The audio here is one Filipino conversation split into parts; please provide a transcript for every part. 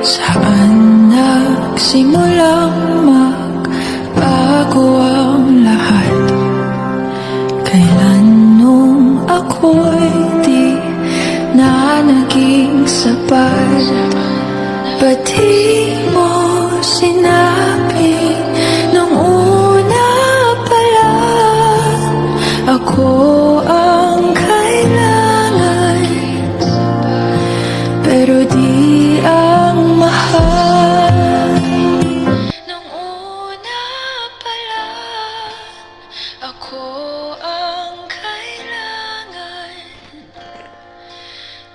Saan nagsimulang magbago ang lahat? Kailan nung ako'y di na naging sapat? Ba't di mo sinabi nung una pa lang ako ang kailangan, pero di ang mahal? Nung una pa lang ako ang kailangan,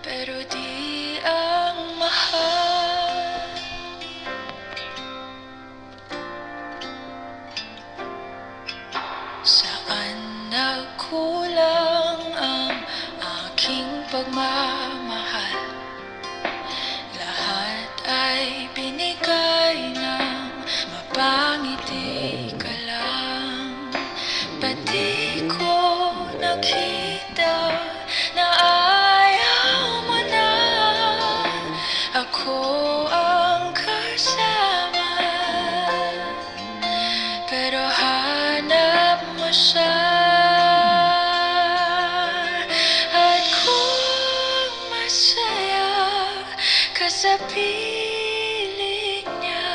pero di ang mahal. Saan nagkulang ang aking pagmamahal? Lahat ay binigay ng mapangiti ka lang. Ba't di ko nakita na ayaw mo na ako ang kasama? Pero hanap mo siya, at kung masaya ka sa piling niya,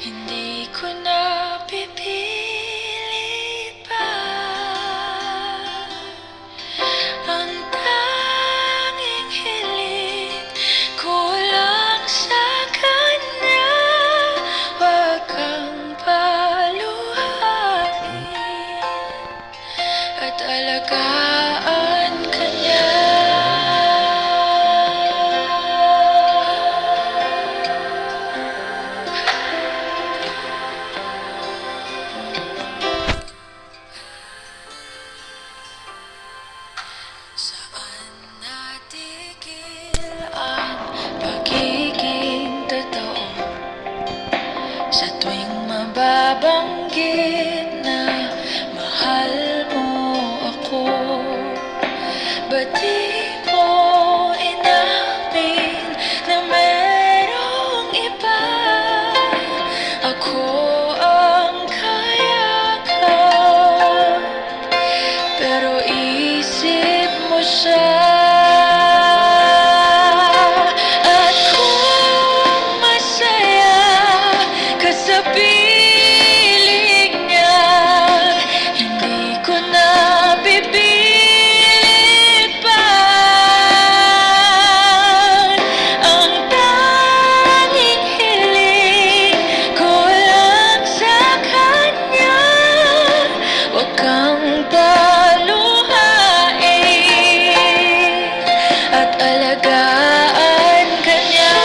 hindi ko na pipilit pa. Ang tanging hiling ko lang sa kanya, wag kang paluhain at alagaan ka niya. Saan natigil ang pagiging totoo? Sa tuwing mababanggit na mahal mo ako, ba't di mo inamin na merong iba? Ako ang kayakap, pero isip mo siya. At kung masaya ka sa piling niya, hindi ko na pipilit pa. Ang tanging hiling ko lang sa kanya, wag kang paluhain at alagaan ka niya.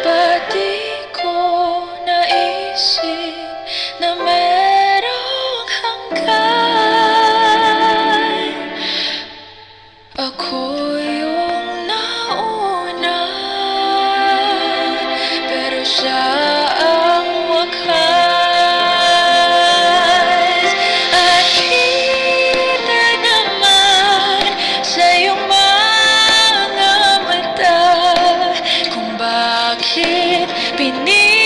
Ba't di ko naisip na merong hanggan? Ako yung nauna, pero siya ang wakas. At kita naman sa iyong mga mata kung bakit pinili